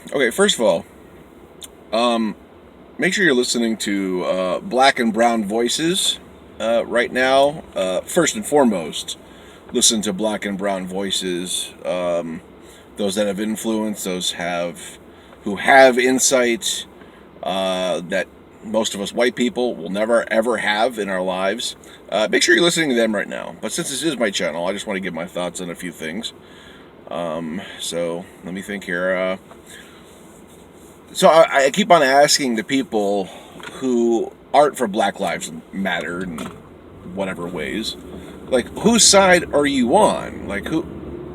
Okay, first of all, make sure you're listening to Black and Brown Voices right now. First and foremost, listen to Black and Brown Voices. Those that have influence, who have insight that most of us white people will never ever have in our lives. Make sure you're listening to them right now. But since this is my channel, I just want to give my thoughts on a few things. So let me think here. I keep on asking the people who aren't for Black Lives Matter in whatever ways, like, whose side are you on? Like,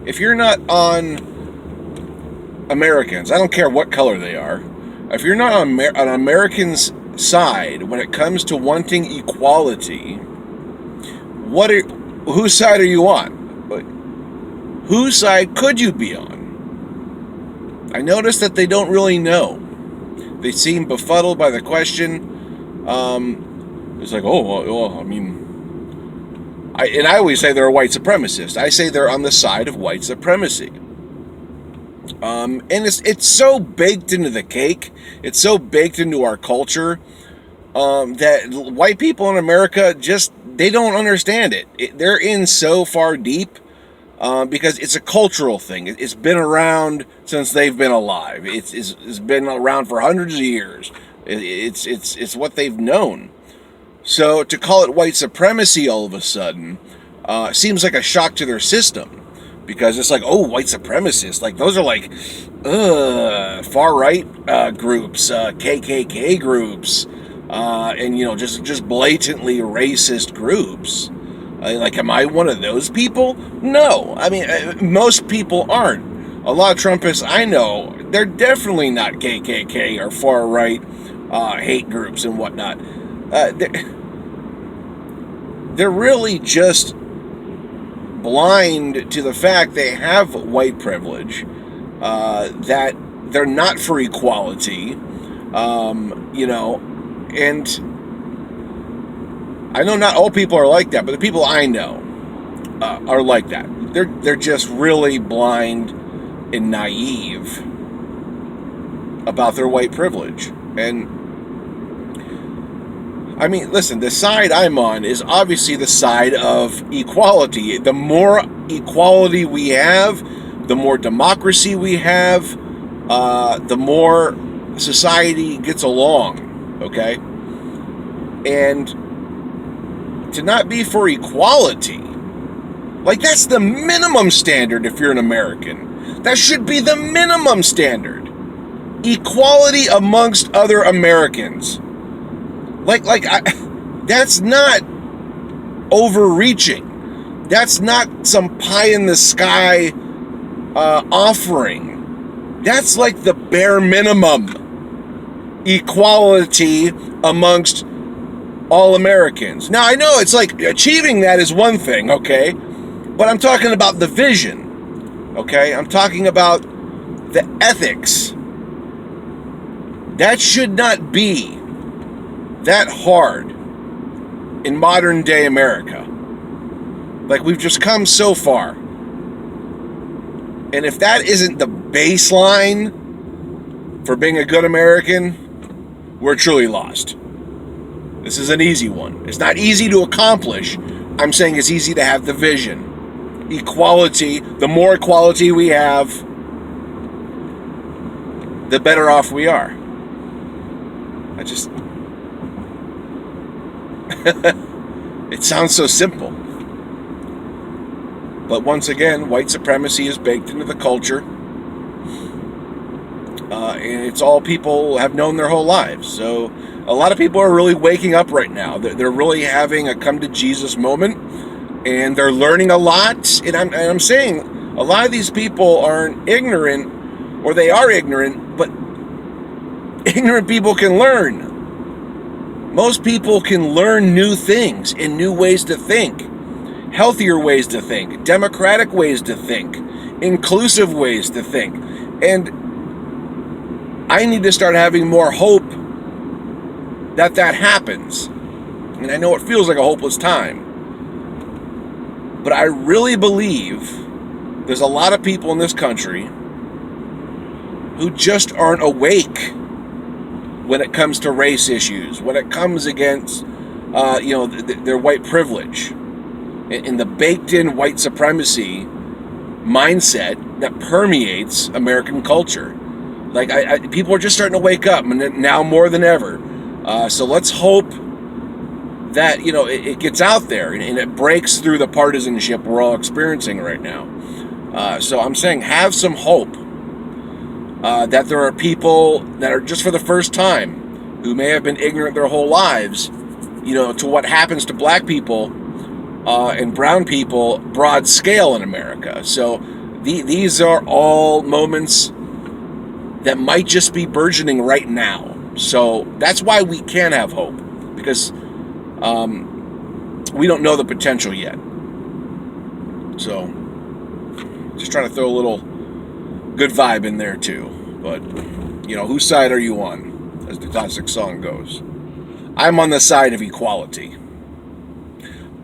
if you're not on Americans, I don't care what color they are, if you're not on Americans' side when it comes to wanting equality, whose side are you on? Like, whose side could you be on? I notice that they don't really know. They seem befuddled by the question. It's like, I mean, I always say they're a white supremacist. I say they're on the side of white supremacy. And it's so baked into the cake. It's so baked into our culture that white people in America they don't understand it. They're in so far deep. Because it's a cultural thing. It's been around since they've been alive. It's been around for hundreds of years. It's what they've known. So to call it white supremacy all of a sudden seems like a shock to their system, because it's like, oh, white supremacists, like those are like far right groups, KKK groups, and just blatantly racist groups. Like, am I one of those people? No. I mean, most people aren't. A lot of Trumpists I know, they're definitely not KKK or far-right hate groups and whatnot. They're really just blind to the fact they have white privilege, that they're not for equality, and I know not all people are like that, but the people I know are like that. They're just really blind and naive about their white privilege. And I mean, listen, the side I'm on is obviously the side of equality. The more equality we have, the more democracy we have, the more society gets along, okay? And to not be for equality, like, that's the minimum standard if you're an American. That should be the minimum standard. Equality amongst other Americans. That's not overreaching. That's not some pie in the sky offering. That's like the bare minimum. Equality amongst all Americans. Now, I know it's like achieving that is one thing, okay? But I'm talking about the vision, okay? I'm talking about the ethics. That should not be that hard in modern day America. Like, we've just come so far. And if that isn't the baseline for being a good American, we're truly lost. This is an easy one. It's not easy to accomplish. I'm saying it's easy to have the vision. Equality, the more equality we have, the better off we are. It sounds so simple. But once again, white supremacy is baked into the culture. And it's all people have known their whole lives. So a lot of people are really waking up right now. They're really having a come to Jesus moment, and they're learning a lot. And I'm saying a lot of these people aren't ignorant, or they are ignorant, but ignorant people can learn. Most people can learn new things and new ways to think, healthier ways to think, democratic ways to think, inclusive ways to think. And I need to start having more hope that happens. And I know it feels like a hopeless time, but I really believe there's a lot of people in this country who just aren't awake when it comes to race issues, when it comes against, their white privilege, and the baked-in white supremacy mindset that permeates American culture. Like, people are just starting to wake up, and now more than ever. So let's hope that, it gets out there and it breaks through the partisanship we're all experiencing right now. So I'm saying have some hope that there are people that are just for the first time who may have been ignorant their whole lives, to what happens to black people and brown people broad scale in America. So these are all moments that might just be burgeoning right now. So that's why we can have hope, because we don't know the potential yet. So just trying to throw a little good vibe in there too. But, whose side are you on, as the classic song goes? I'm on the side of equality.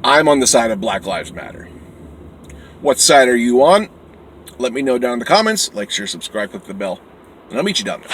I'm on the side of Black Lives Matter. What side are you on? Let me know down in the comments. Like, share, subscribe, click the bell, and I'll meet you down there.